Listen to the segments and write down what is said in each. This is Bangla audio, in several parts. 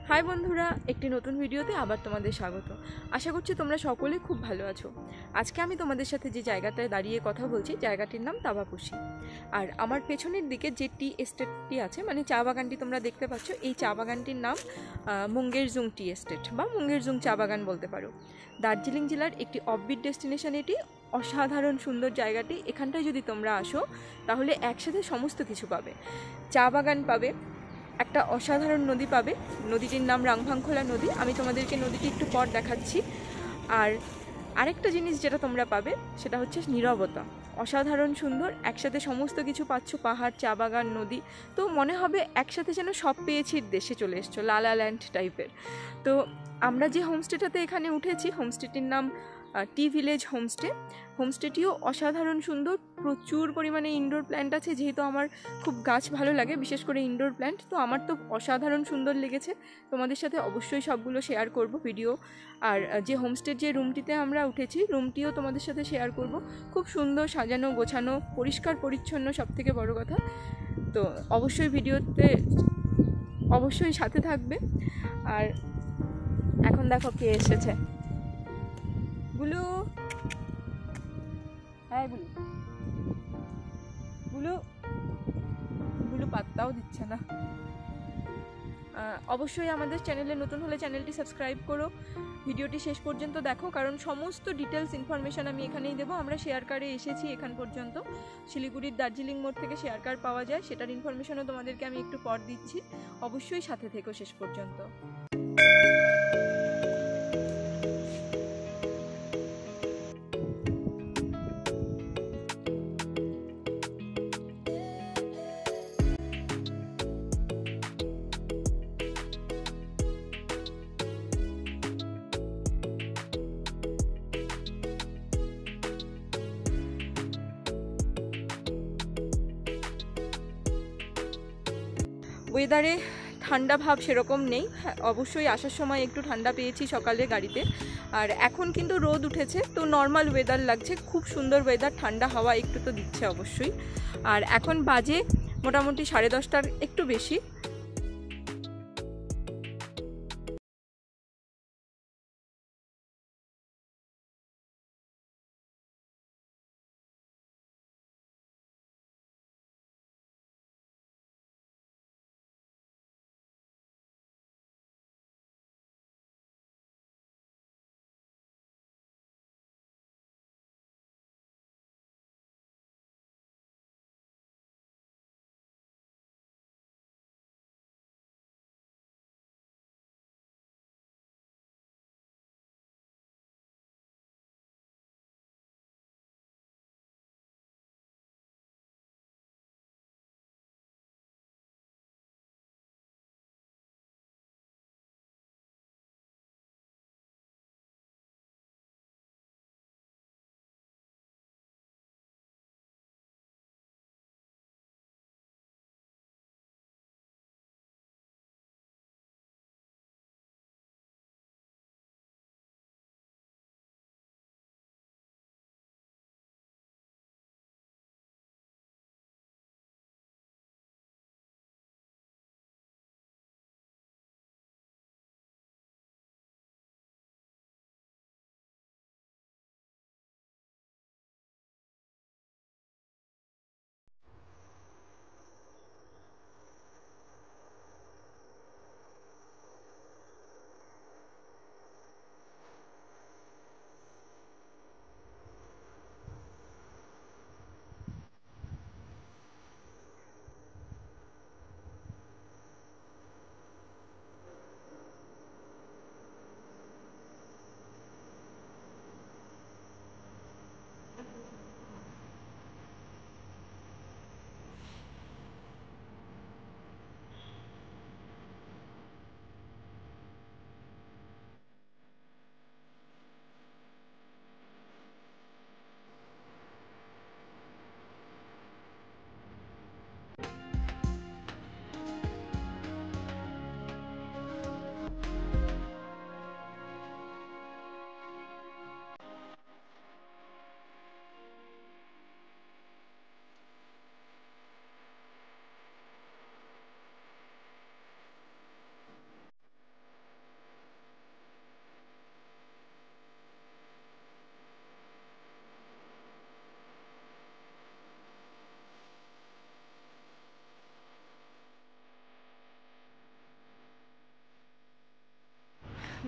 হাই বন্ধুরা, একটি নতুন ভিডিওতে আবার তোমাদের স্বাগত। আশা করছি তোমরা সকলে খুব ভালো আছো। আজকে আমি তোমাদের সাথে যে জায়গাটায় দাঁড়িয়ে কথা বলছি, জায়গাটির নাম তাবাকুশি। আর আমার পেছনের দিকে যে টি এস্টেটটি আছে, মানে চা বাগানটি তোমরা দেখতে পাচ্ছ, এই চা বাগানটির নাম মুঙ্গেরজুং টি এস্টেট বা মুঙ্গেরজুং চা বাগান বলতে পারো। দার্জিলিং জেলার একটি অফবিট ডেস্টিনেশন এটি। অসাধারণ সুন্দর জায়গাটি। এখানটায় যদি তোমরা আসো তাহলে একসাথে সমস্ত কিছু পাবে। চা বাগান পাবে, একটা অসাধারণ নদী পাবে, নদীটির নাম রাংভাংখোলা নদী। আমি তোমাদেরকে নদীটি একটু পর দেখাচ্ছি। আর আরেকটা জিনিস যেটা তোমরা পাবে সেটা হচ্ছে নীরবতা। অসাধারণ সুন্দর, একসাথে সমস্ত কিছু পাচ্ছ, পাহাড়, চা বাগান, নদী। তো মনে হবে একসাথে যেন সব পেয়েছি, দেশে চলে এসছো, লালা ল্যান্ড টাইপের। তো আমরা যে হোমস্টেটাতে এখানে উঠেছি, হোমস্টেটির নাম টি ভিলেজ হোমস্টে। হোমস্টেটিও অসাধারণ সুন্দর, প্রচুর পরিমাণে ইনডোর প্ল্যান্ট আছে। যেহেতু আমার খুব গাছ ভালো লাগে, বিশেষ করে ইনডোর প্ল্যান্ট, তো আমার তো অসাধারণ সুন্দর লেগেছে। তোমাদের সাথে অবশ্যই সবগুলো শেয়ার করব ভিডিও। আর যে হোমস্টের যে রুমটিতে আমরা উঠেছি, রুমটিও তোমাদের সাথে শেয়ার করব। খুব সুন্দর সাজানো গোছানো, পরিষ্কার পরিচ্ছন্ন, সব থেকে বড় কথা। তো অবশ্যই ভিডিওতে অবশ্যই সাথে থাকবে। আর এখন দেখো কে এসেছে। বুলু, হ্যাঁ বুলু, বুলু বুলু পাত্তাও দিচ্ছে না। অবশ্যই আমাদের চ্যানেলে নতুন হলে চ্যানেলটি সাবস্ক্রাইব করো, ভিডিওটি শেষ পর্যন্ত দেখো, কারণ সমস্ত ডিটেলস ইনফরমেশান আমি এখানেই দেবো। আমরা শেয়ার কারে এসেছি এখান পর্যন্ত। শিলিগুড়ির দার্জিলিং মোড় থেকে শেয়ার কার পাওয়া যায়, সেটার ইনফরমেশানও তোমাদেরকে আমি একটু পর দিচ্ছি। অবশ্যই সাথে থেকো শেষ পর্যন্ত। ওয়েদারে ঠান্ডা ভাব সেরকম নেই, অবশ্যই আসার সময় একটু ঠান্ডা পেয়েছি সকালে গাড়িতে। আর এখন কিন্তু রোদ উঠেছে, তো নর্মাল ওয়েদার লাগছে, খুব সুন্দর ওয়েদার, ঠান্ডা হাওয়া একটু তো দিচ্ছে অবশ্যই। আর এখন বাজে মোটামুটি 10:30টার একটু বেশি।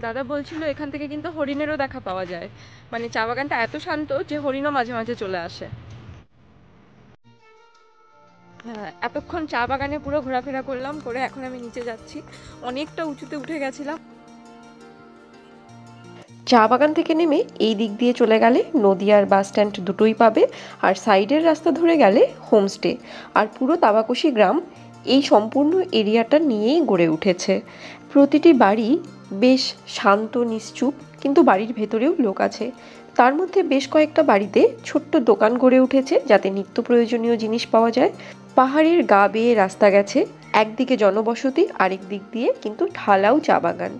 দাদা বলছিল এখান থেকে কিন্তু হরিণেরও দেখা পাওয়া যায়, মানে চা বাগানটা এত শান্ত যে হরিণও মাঝে মাঝে চলে আসে। হ্যাঁ, এতক্ষণ চা বাগানে পুরো ঘোরাফেরা করলাম, করে এখন আমি নিচে যাচ্ছি, অনেকটা উঁচুতে উঠে গেছিলাম। চা বাগান থেকে নেমে এই দিক দিয়ে চলে গেলে নদী আর বাস স্ট্যান্ড দুটোই পাবে, আর সাইডের রাস্তা ধরে গেলে হোমস্টে। আর পুরো তাবাকুশি গ্রাম এই সম্পূর্ণ এরিয়াটা নিয়েই গড়ে উঠেছে। প্রতিটি বাড়ি বেশ শান্ত নিশ্চুপ, কিন্তু বাড়ির ভেতরেও লোক আছে। তার মধ্যে বেশ কয়েকটা বাড়িতে ছোট্ট দোকান গড়ে উঠেছে যাতে নিত্য প্রয়োজনীয় জিনিস পাওয়া যায়। পাহাড়ের গা বেয়ে রাস্তা গেছে, একদিকে জনবসতি, আরেক দিক দিয়ে কিন্তু ঢালাও চা বাগান।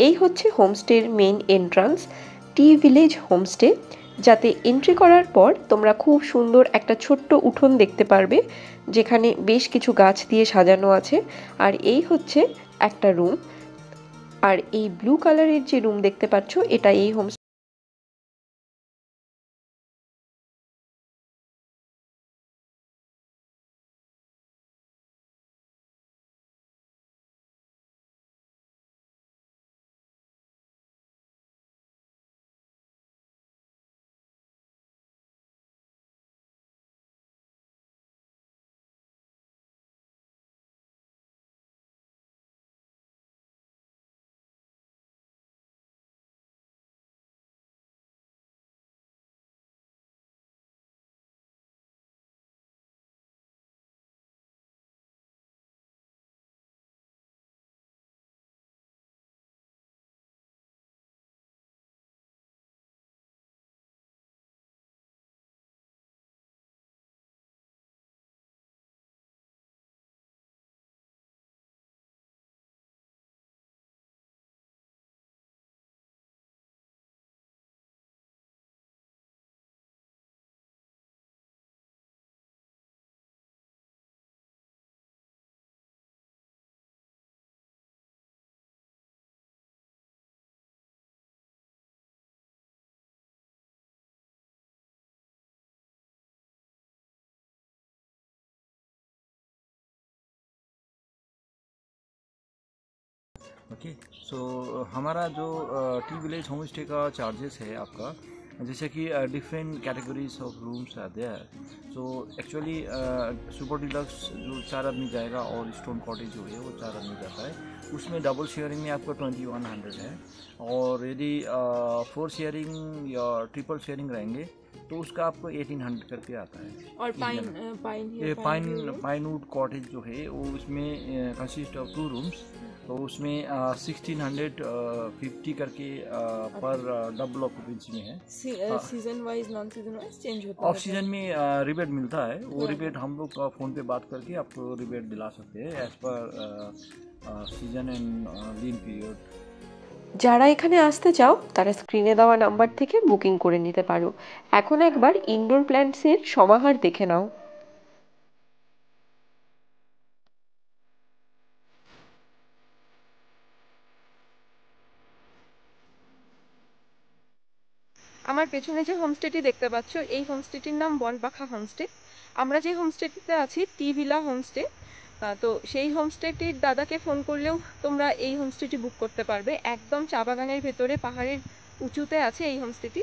এই হচ্ছে হোমস্টের মেন এন্ট্রান্স, টি ভিলেজ হোমস্টে, যাতে এন্ট্রি করার পর তোমরা খুব সুন্দর একটা ছোট্ট উঠোন দেখতে পারবে, যেখানে বেশ কিছু গাছ দিয়ে সাজানো আছে। আর এই হচ্ছে একটা রুম, আর এই ব্লু কালারের যে রুম দেখতে পাচ্ছ এটা এই হোমস্টে। ओके सो हमारा जो टी विलेज होम स्टे का चार्जेस है आपका, जैसे कि different categories of rooms are there. So actually super deluxe जो 4 आदमी जाएगा और स्टोन कॉटेज जो है वो 4 आदमी जाता है, उसमें डबल शेयरिंग में आपका 2100 है। और यदि 4 शेयरिंग या ट्रिपल शेयरिंग रहेंगे तो उसका आपको 1800 करके आता है। और ये पाइनवुड कॉटेज जो है वो उसमें कंसिस्ट ऑफ 2 रूम्स, तो उसमें 1650 करके पर डबल ऑक्यूपेंसी में है। Season wise non season wise change होता है। ऑफ सीजन में रिबेट मिलता है, वो रिबेट हम लोग फ़ोन पे बात करके आपको रिबेट दिला सकते हैं as per season and lean period. যারা এখানে আসতে চাও তারা স্ক্রিনে দেওয়া নাম্বার থেকে বুকিং করে নিতে পারো। এখন একবার ইনডোর প্ল্যান্টসের সমাহার দেখে নাও। আমার পেছনে যে হোমস্টেটি দেখতে পাচ্ছ এই হোমস্টেটির নাম বনপাখা হোমস্টে। আমরা যে হোমস্টেটিতে আছি টি ভিলা হোমস্টে। তো সেই হোমস্টেটির দাদাকে ফোন করলেও তোমরা এই হোমস্টেটি বুক করতে পারবে। একদম চা বাগানের ভেতরে পাহাড়ের উঁচুতে আছে এই হোমস্টেটি।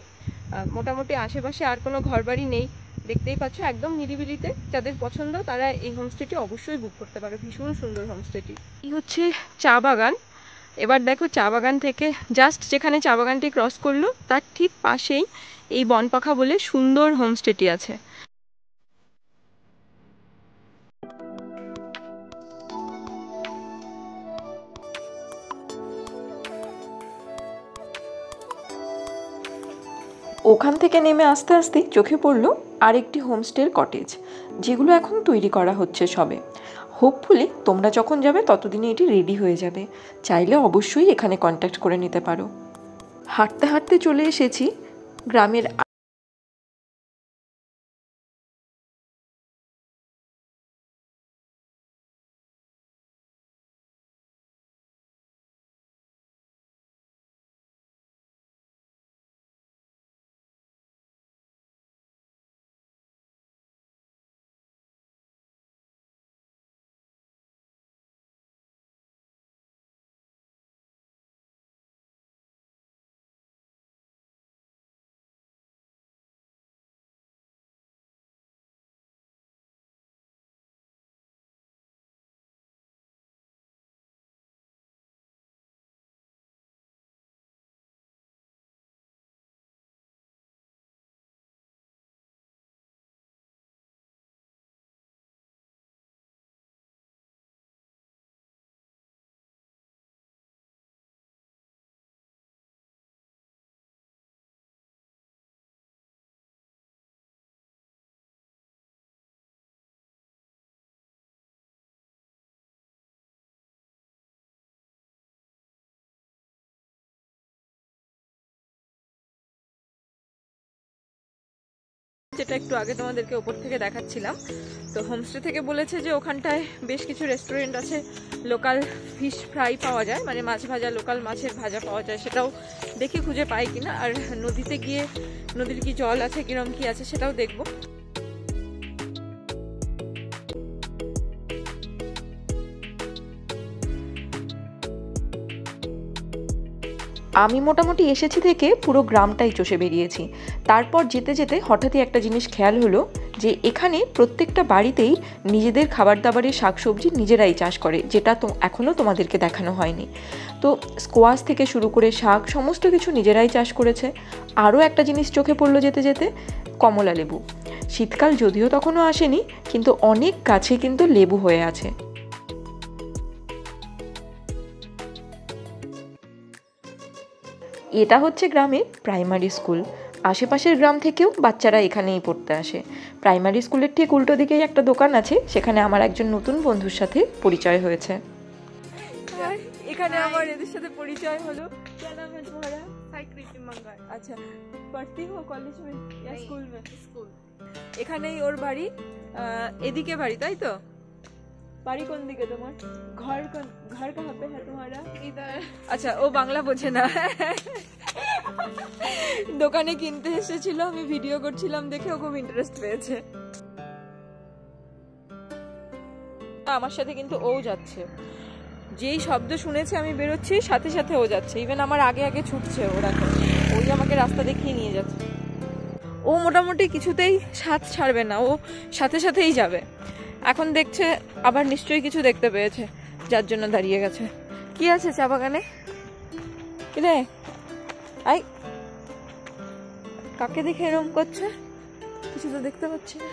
মোটামুটি আশেপাশে আর কোনো ঘরবাড়ি নেই, দেখতেই পাচ্ছ একদম নিরিবিলিতে। যাদের পছন্দ তারা এই হোমস্টেটি অবশ্যই বুক করতে পারো, ভীষণ সুন্দর হোমস্টেটি। এই হচ্ছে চা বাগান। এবার দেখো চা বাগান থেকে জাস্ট যেখানে চা বাগানটি ক্রস করলো তার ঠিক পাশেই এই বনপাখা বলে সুন্দর হোমস্টেটি আছে। ওখান থেকে নেমে আস্তে আস্তে চোখে পড়ল আরেকটি হোমস্টের কটেজ, যেগুলো এখন তৈরি করা হচ্ছে সবে। হোপফুলি তোমরা যখন যাবে ততদিনে এটি রেডি হয়ে যাবে, চাইলে অবশ্যই এখানে কন্ট্যাক্ট করে নিতে পারো। হাঁটতে হাঁটতে চলে এসেছি গ্রামের যেটা একটু আগে তোমাদেরকে ওপর থেকে দেখাচ্ছিলাম। তো হোমস্টে থেকে বলেছে যে ওখানটায় বেশ কিছু রেস্টুরেন্ট আছে, লোকাল ফিশ ফ্রাই পাওয়া যায়, মানে মাছ ভাজা, লোকাল মাছের ভাজা পাওয়া যায়, সেটাও দেখি খুঁজে পাই কিনা। আর নদীতে গিয়ে নদীর কি জল আছে, কিরম কি আছে সেটাও দেখবো। আমি মোটামুটি এসেছি থেকে পুরো গ্রামটাই চষে বেরিয়েছি। তারপর যেতে যেতে হঠাৎই একটা জিনিস খেয়াল হলো যে এখানে প্রত্যেকটা বাড়িতেই নিজেদের খাবার দাবারের শাকসবজি নিজেরাই চাষ করে, যেটা তো এখনও তোমাদেরকে দেখানো হয়নি। তো স্কোয়াশ থেকে শুরু করে শাক সমস্ত কিছু নিজেরাই চাষ করেছে। আরও একটা জিনিস চোখে পড়লো যেতে যেতে, কমলা লেবু। শীতকাল যদিও তখনও আসেনি, কিন্তু অনেক গাছে কিন্তু লেবু হয়ে আছে। এটা হচ্ছে গ্রামের প্রাইমারি স্কুল। আশেপাশের গ্রাম থেকেও বাচ্চারা এখানেই পড়তে আসে। প্রাইমারি স্কুলের ঠিক উল্টো দিকেই একটা দোকান আছে, সেখানে আমার একজন নতুন বন্ধুর সাথে পরিচয় হয়েছে। আর এখানে আমার এদের সাথে পরিচয় হলো। क्या नाम है तुम्हारा? कृति मंगल। अच्छा, पढ़ती हो कॉलेज में या नहीं, स्कूल में? स्कूल। এখানেই ওর বাড়ি, এদিকে বাড়ি, তাই তো? বাড়ি কোন দিকে তোমার? घर कहाँ पे है तुम्हारा? इधर। আচ্ছা, ও বাংলা বোঝে না। দোকানে কিনতে এসেছিল, আমি ভিডিও করছিলাম দেখে ও খুব ইন্টারেস্ট পেয়েছে। আমার সাথে কিন্তু ও যাচ্ছে, যেই শব্দ শুনেছে আমি বেরোচ্ছি সাথে সাথে ও যাচ্ছে। ইভেন আমার আগে আগে ছুটছে ওরা, ওই আমাকে রাস্তা দেখিয়ে নিয়ে যাচ্ছে। ও মোটামুটি কিছুতেই সাথ ছাড়বে না, ও সাথে সাথেই যাবে। এখন দেখছে আবার নিশ্চয়ই কিছু দেখতে পেয়েছে, যার জন্য দাঁড়িয়ে গেছে। কি আছে চা বাগানে? কিরে আই, কাকে দেখে এরম করছে? কিছু তো দেখতে পাচ্ছি না।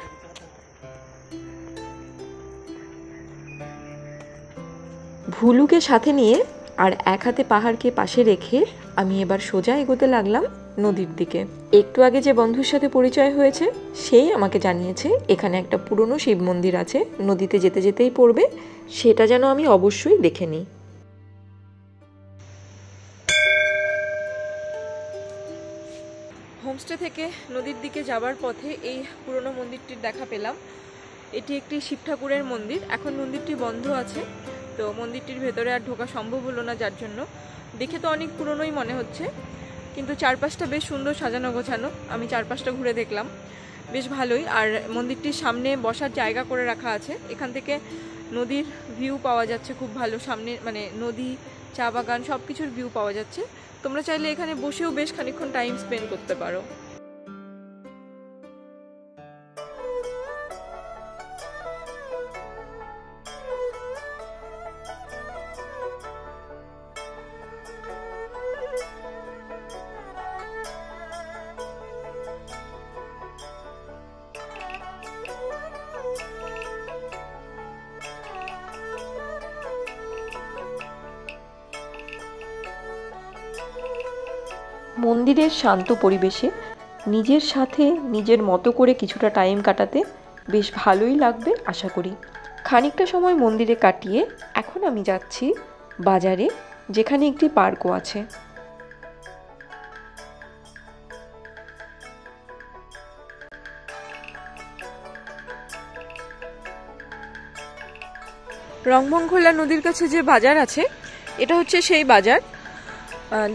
ভুলুকে সাথে নিয়ে আর এক হাতে পাহাড়কে পাশে রেখে আমি এবার সোজা এগোতে লাগলাম নদীর দিকে। একটু আগে যে বন্ধুর সাথে পরিচয় হয়েছে সেই আমাকে জানিয়েছে এখানে একটা পুরনো শিব মন্দির আছে, নদীতে যেতে যেতেই পড়বে, সেটা যেন আমি অবশ্যই দেখে নিই। হোমস্টে থেকে নদীর দিকে যাবার পথে এই পুরনো মন্দিরটির দেখা পেলাম। এটি একটি শিব ঠাকুরের মন্দির। এখন মন্দিরটি বন্ধ আছে, তো মন্দিরটির ভেতরে আর ঢোকা সম্ভব হলো না, যার জন্য দেখে তো অনেক পুরনোই মনে হচ্ছে, কিন্তু চারপাশটা বেশ সুন্দর সাজানো গোছানো। আমি চারপাশটা ঘুরে দেখলাম, বেশ ভালোই। আর মন্দিরটির সামনে বসার জায়গা করে রাখা আছে, এখান থেকে নদীর ভিউ পাওয়া যাচ্ছে খুব ভালো। সামনে মানে নদী, চা বাগান সব কিছুর ভিউ পাওয়া যাচ্ছে। তোমরা চাইলে এখানে বসেও বেশ খানিকক্ষণ টাইম স্পেন্ড করতে পারো। মন্দিরের শান্ত পরিবেশে নিজের সাথে নিজের মতো করে কিছুটা টাইম কাটাতে বেশ ভালোই লাগবে আশা করি। খানিকটা সময় মন্দিরে কাটিয়ে এখন আমি যাচ্ছি বাজারে, যেখানে একটি পার্কও আছে। রংভংখোলা নদীর কাছে যে বাজার আছে, এটা হচ্ছে সেই বাজার।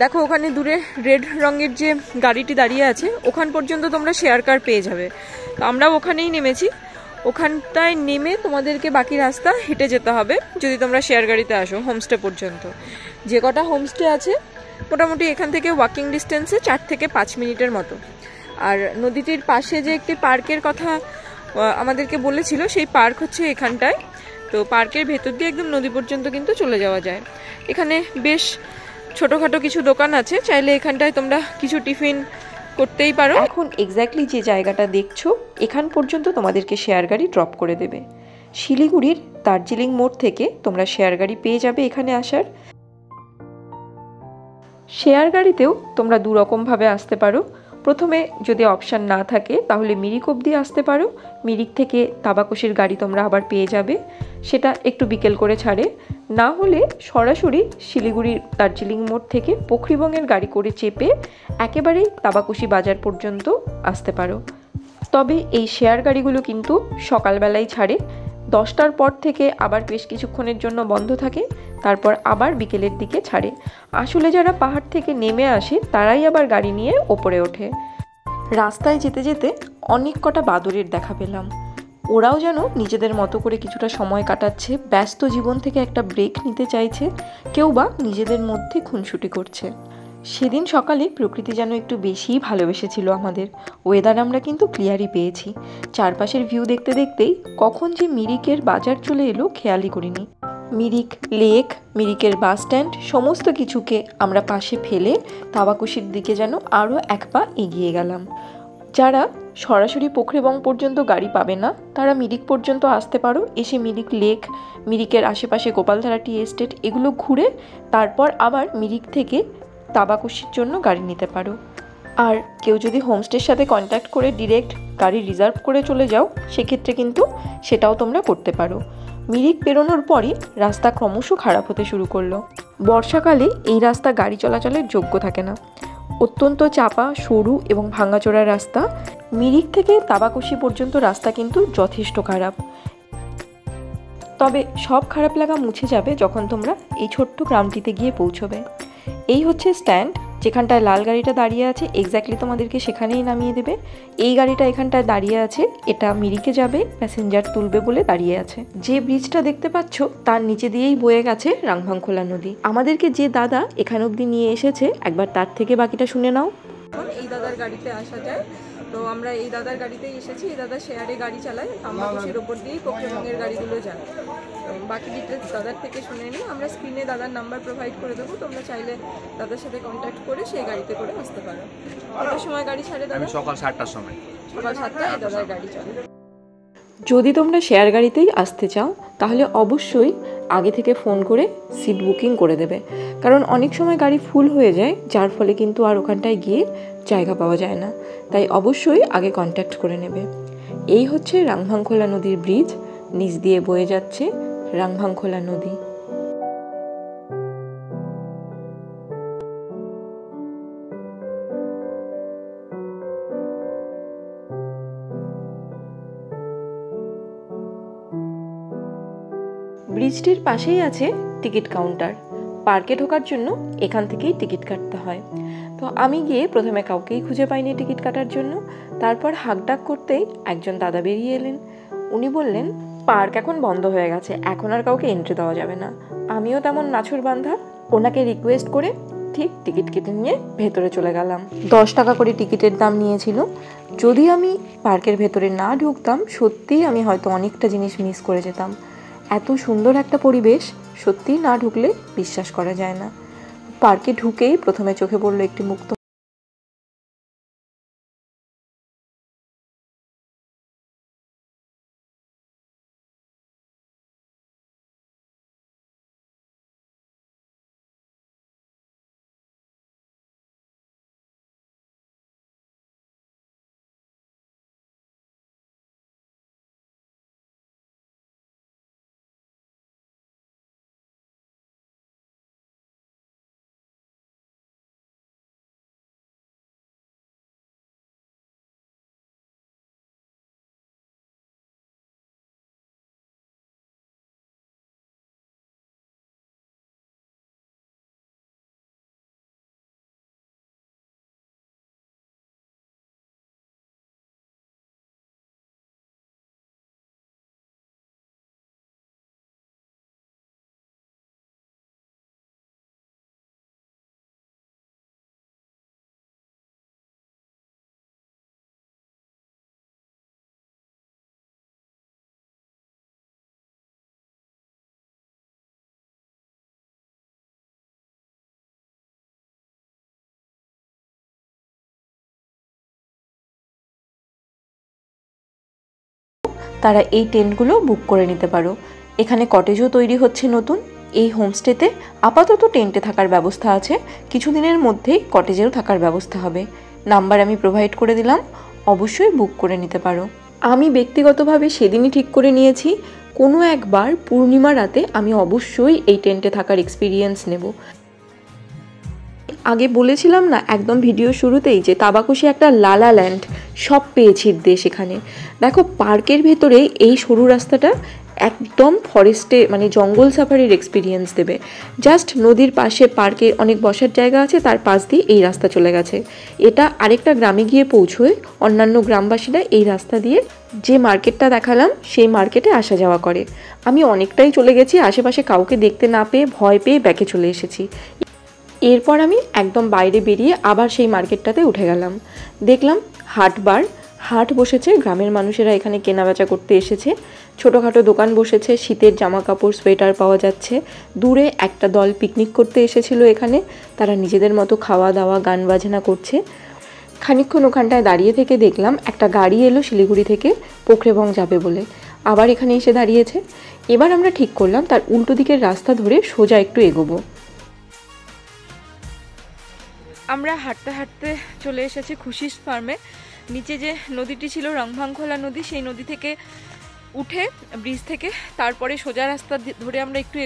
দেখো ওখানে দূরে রেড রঙের যে গাড়িটি দাঁড়িয়ে আছে, ওখান পর্যন্ত তোমরা শেয়ার কার পেয়ে যাবে। তো আমরা ওখানেই নেমেছি। ওখানটায় নেমে তোমাদেরকে বাকি রাস্তা হেঁটে যেতে হবে যদি তোমরা শেয়ার গাড়িতে আসো হোমস্টে পর্যন্ত। যে কটা হোমস্টে আছে মোটামুটি এখান থেকে ওয়াকিং ডিস্টেন্সে 4 থেকে 5 মিনিটের মতো। আর নদীটির পাশে যে একটি পার্কের কথা আমাদেরকে বলেছিল, সেই পার্ক হচ্ছে এখানটায়। তো পার্কের ভেতর দিয়ে একদম নদী পর্যন্ত কিন্তু চলে যাওয়া যায়। এখানে বেশ ছোটোখাটো কিছু দোকান আছে, চাইলে এখানটায় তোমরা কিছু টিফিন করতেই পারো। এখন এক্স্যাক্টলি যে জায়গাটা দেখছো এখান পর্যন্ত তোমাদেরকে শেয়ার গাড়ি ড্রপ করে দেবে। শিলিগুড়ির দার্জিলিং মোড় থেকে তোমরা শেয়ার গাড়ি পেয়ে যাবে এখানে আসার। শেয়ার গাড়িতেও তোমরা দুরকমভাবে আসতে পারো। প্রথমে যদি অপশান না থাকে তাহলে মিরিক অবধি আসতে পারো। মিরিক থেকে তাবাকশির গাড়ি তোমরা আবার পেয়ে যাবে, সেটা একটু বিকেল করে ছাড়ে। না হলে সরাসরি শিলিগুড়ির দার্জিলিং মোড় থেকে পোখরিবংয়ের গাড়ি করে চেপে একেবারেই তাবাকশি বাজার পর্যন্ত আসতে পারো। তবে এই শেয়ার গাড়িগুলো কিন্তু সকালবেলায় ছাড়ে, 10টার পর থেকে আবার বেশ কিছুক্ষণের জন্য বন্ধ থাকে, তারপর আবার বিকেলের দিকে ছাড়ে। আসলে যারা পাহাড় থেকে নেমে আসে তারাই আবার গাড়ি নিয়ে ওপরে ওঠে। রাস্তায় যেতে যেতে অনেক কটা বাদুড়ের দেখা পেলাম। ওরাও যেন নিজেদের মতো করে কিছুটা সময় কাটাচ্ছে, ব্যস্ত জীবন থেকে একটা ব্রেক নিতে চাইছে, কেউ বা নিজেদের মধ্যে খুনসুটি করছে। সেদিন সকালে প্রকৃতি যেন একটু বেশিই ভালোবেসেছিল আমাদের। ওয়েদার আমরা কিন্তু ক্লিয়ারই পেয়েছি। চারপাশের ভিউ দেখতে দেখতেই কখন যে মিরিকের বাজার চলে এলো খেয়ালই করিনি। মিরিক লেক, মিরিকের বাস স্ট্যান্ড সমস্ত কিছুকে আমরা পাশে ফেলে তাবাকুশির দিকে যেন আরও এক পা এগিয়ে গেলাম। যারা সরাসরি পোখরেবং পর্যন্ত গাড়ি পাবে না তারা মিরিক পর্যন্ত আসতে পারো, এসে মিরিক লেক, মিরিকের আশেপাশে গোপালধারা টি এস্টেট এগুলো ঘুরে তারপর আবার মিরিক থেকে তাবাকুশির জন্য গাড়ি নিতে পারো। আর কেউ যদি হোমস্টের সাথে কন্ট্যাক্ট করে ডিরেক্ট গাড়ি রিজার্ভ করে চলে যাও সেক্ষেত্রে কিন্তু সেটাও তোমরা করতে পারো। মিরিক পেরোনোর পরই রাস্তা ক্রমশ খারাপ হতে শুরু করলো। বর্ষাকালে এই রাস্তা গাড়ি চলাচলের যোগ্য থাকে না, অত্যন্ত চাপা, সরু এবং ভাঙাচোরা রাস্তা। মিরিক থেকে তাবাকুশি পর্যন্ত রাস্তা কিন্তু যথেষ্ট খারাপ। তবে সব খারাপ লাগা মুছে যাবে যখন তোমরা এই ছোট্ট গ্রামটিতে গিয়ে পৌঁছবে। এই হচ্ছে স্ট্যান্ড, যেখানটায় লাল গাড়িটা দাঁড়িয়ে আছে এক্স্যাক্টলি তোমাদেরকে সেখানেই নামিয়ে দেবে। এই গাড়িটা এখানটায় দাঁড়িয়ে আছে, এটা মিরিকে যাবে, প্যাসেঞ্জার তুলবে বলে দাঁড়িয়ে আছে। যে ব্রিজটা দেখতে পাচ্ছ তার নিচে দিয়েই বয়ে গেছে রাংভাংখোলা নদী। আমাদেরকে যে দাদা এখান অবধি নিয়ে এসেছে একবার তার থেকে বাকিটা শুনে নাও। এই দাদার গাড়িতে আসা যায়, তো আমরা এই দাদার গাড়িতেই এসেছি। এই দাদা শেয়ারে গাড়ি চালায়, তাবাকুশির ওপর দিয়েই পোখরেবংয়ের গাড়িগুলো যায়। তো বাকি ডিটেলস দাদার থেকে শুনে নিই। আমরা স্ক্রিনে দাদার নাম্বার প্রোভাইড করে দেবো, তোমরা চাইলে দাদার সাথে কন্ট্যাক্ট করে সেই গাড়িতে করে আসতে পারো। কটার সময় গাড়ি ছাড়ে দাদা? সকাল 7টার সময়। সকাল 7টায় এই দাদার গাড়ি চলে। যদি তোমরা শেয়ার গাড়িতেই আসতে চাও তাহলে অবশ্যই আগে থেকে ফোন করে সিট বুকিং করে দেবে, কারণ অনেক সময় গাড়ি ফুল হয়ে যায়, যার ফলে কিন্তু আর ওখানটায় গিয়ে জায়গা পাওয়া যায় না। তাই অবশ্যই আগে কন্ট্যাক্ট করে নেবে। এই হচ্ছে রাংভাংখোলা নদীর ব্রিজ, নিচ দিয়ে বয়ে যাচ্ছে রাংভাংখোলা নদী। ব্রিজটির পাশেই আছে টিকিট কাউন্টার। পার্কে ঢোকার জন্য এখান থেকেই টিকিট কাটতে হয়। তো আমি গিয়ে প্রথমে কাউকেই খুঁজে পাইনি টিকিট কাটার জন্য। তারপর হাঁকডাক করতেই একজন দাদা বেরিয়ে এলেন। উনি বললেন পার্ক এখন বন্ধ হয়ে গেছে, এখন আর কাউকে এন্ট্রি দেওয়া যাবে না। আমিও তেমন নাছুর বান্ধা, ওনাকে রিকোয়েস্ট করে ঠিক টিকিট কেটে নিয়ে ভেতরে চলে গেলাম। 10 টাকা করে টিকিটের দাম নিয়েছিল। যদি আমি পার্কের ভেতরে না ঢুকতাম সত্যিই আমি হয়তো অনেকটা জিনিস মিস করে যেতাম। এত সুন্দর একটা পরিবেশ সত্যিই না ঢুকলে বিশ্বাস করা যায় না। পার্কে ঢুকেই প্রথমে চোখে পড়লো একটি মুক্ত তারা এই টেন্টগুলো বুক করে নিতে পারো। এখানে কটেজও তৈরি হচ্ছে নতুন। এই হোমস্টেতে আপাতত টেন্টে থাকার ব্যবস্থা আছে, কিছুদিনের মধ্যেই কটেজেও থাকার ব্যবস্থা হবে। নাম্বার আমি প্রোভাইড করে দিলাম, অবশ্যই বুক করে নিতে পারো। আমি ব্যক্তিগতভাবে সেদিনই ঠিক করে নিয়েছি কোনো একবার পূর্ণিমা রাতে আমি অবশ্যই এই টেন্টে থাকার এক্সপিরিয়েন্স নেব। আগে বলেছিলাম না একদম ভিডিও শুরুতেই যে তাবাকুশি একটা লালা ল্যান্ড, সব পেয়েছি দেশ এখানে। দেখো পার্কের ভেতরে এই সরু রাস্তাটা একদম ফরেস্টে মানে জঙ্গল সাফারির এক্সপিরিয়েন্স দেবে। জাস্ট নদীর পাশে পার্কে অনেক বসার জায়গা আছে, তার পাশ দিয়ে এই রাস্তা চলে গেছে। এটা আরেকটা গ্রামে গিয়ে পৌঁছয়। অন্যান্য গ্রামবাসীরা এই রাস্তা দিয়ে যে মার্কেটটা দেখালাম সেই মার্কেটে আসা যাওয়া করে। আমি অনেকটাই চলে গেছি, আশেপাশে কাউকে দেখতে না পেয়ে ভয় পেয়ে ব্যাকে চলে এসেছি। এরপর আমি একদম বাইরে বেরিয়ে আবার সেই মার্কেটটাতে উঠে গেলাম। দেখলাম হাট বসেছে, গ্রামের মানুষেরা এখানে কেনাবেচা করতে এসেছে। ছোটোখাটো দোকান বসেছে, শীতের জামা কাপড় সোয়েটার পাওয়া যাচ্ছে। দূরে একটা দল পিকনিক করতে এসেছিল এখানে, তারা নিজেদের মতো খাওয়া দাওয়া গান বাজনা করছে। খানিকক্ষণ ওখানটায় দাঁড়িয়ে থেকে দেখলাম একটা গাড়ি এলো শিলিগুড়ি থেকে পোখরেবং যাবে বলে, আবার এখানে এসে দাঁড়িয়েছে। এবার আমরা ঠিক করলাম তার উল্টো দিকের রাস্তা ধরে সোজা একটু এগোবো। আমরা হাঁটতে হাঁটতে চলে এসেছি খুশিস ফার্মে। নিচে যে নদীটি ছিল রংভাংখোলা নদী, সেই নদী থেকে উঠে ব্রিজ থেকে তারপরে সোজা রাস্তা ধরে আমরা একটু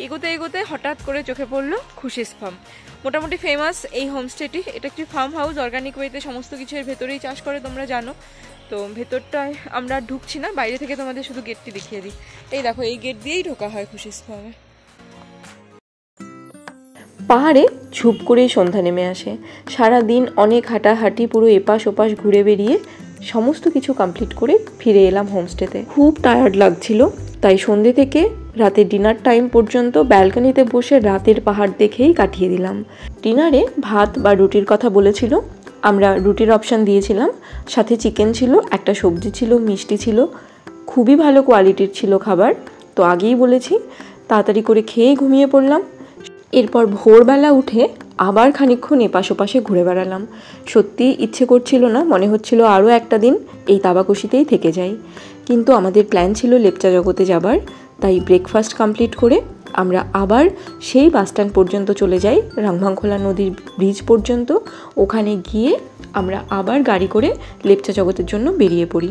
এগোতে এগোতে হঠাৎ করে চোখে পড়লো খুশিস ফার্ম। মোটামুটি ফেমাস এই হোমস্টেটি। এটা একটি ফার্ম হাউস, অর্গানিক ওয়েতে সমস্ত কিছু এর ভেতরেই চাষ করে, তোমরা জানো। তো ভেতরটায় আমরা ঢুকছি না, বাইরে থেকে তোমাদের শুধু গেটটি দেখিয়ে দিই। এই দেখো, এই গেট দিয়েই ঢোকা হয় খুশিস ফার্মে। পাহাড়ে ঝুপ করেই সন্ধ্যা নেমে আসে। সারা দিন অনেক হাঁটাহাঁটি, পুরো এপাশ ওপাশ ঘুরে বেরিয়ে সমস্ত কিছু কমপ্লিট করে ফিরে এলাম হোমস্টেতে। খুব টায়ার্ড লাগছিল, তাই সন্ধ্যে থেকে রাতের ডিনার টাইম পর্যন্ত ব্যালকনিতে বসে রাতের পাহাড় দেখেই কাটিয়ে দিলাম। ডিনারে ভাত বা রুটির কথা বলেছিল, আমরা রুটির অপশান দিয়েছিলাম। সাথে চিকেন ছিল, একটা সবজি ছিল, মিষ্টি ছিল। খুবই ভালো কোয়ালিটির ছিল খাবার। তো আগেই বলেছি, তাড়াতাড়ি করে খেয়ে ঘুমিয়ে পড়লাম। এরপর ভোরবেলা উঠে আবার খানিকক্ষণ এপাশ ওপাশে ঘুরে বেড়ালাম। সত্যিই ইচ্ছে করছিল না, মনে হচ্ছিল আরও একটা দিন এই তাবাকুশিতেই থেকে যাই। কিন্তু আমাদের প্ল্যান ছিল লেপচা জগতে যাবার, তাই ব্রেকফাস্ট কমপ্লিট করে আমরা আবার সেই বাসস্ট্যান্ড পর্যন্ত চলে যাই, রংভাংখোলা নদীর ব্রিজ পর্যন্ত। ওখানে গিয়ে আমরা আবার গাড়ি করে লেপচা জগতের জন্য বেরিয়ে পড়ি।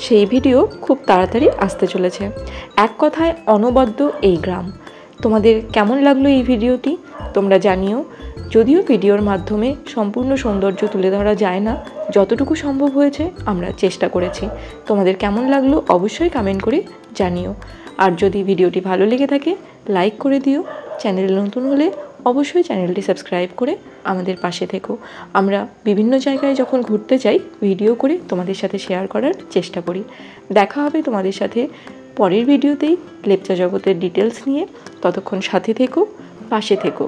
সেই ভিডিও খুব তাড়াতাড়ি আসতে চলেছে। এক কথায় অনবদ্য এই গ্রাম। তোমাদের কেমন লাগলো এই ভিডিওটি তোমরা জানিও। যদিও ভিডিওর মাধ্যমে সম্পূর্ণ সৌন্দর্য তুলে ধরা যায় না, যতটুকু সম্ভব হয়েছে আমরা চেষ্টা করেছি। তোমাদের কেমন লাগলো অবশ্যই কমেন্ট করে জানিও। আর যদি ভিডিওটি ভালো লেগে থাকে লাইক করে দিও। চ্যানেল নতুন হলে অবশ্যই চ্যানেলটি সাবস্ক্রাইব করে আমাদের পাশে থেকো। আমরা বিভিন্ন জায়গায় যখন ঘুরতে যাই ভিডিও করে তোমাদের সাথে শেয়ার করার চেষ্টা করি। দেখা হবে তোমাদের সাথে পরের ভিডিওতেই লেপচা জগতের ডিটেলস নিয়ে। ততক্ষণ সাথে থেকো, পাশে থেকো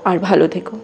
আর ভালো থেকো।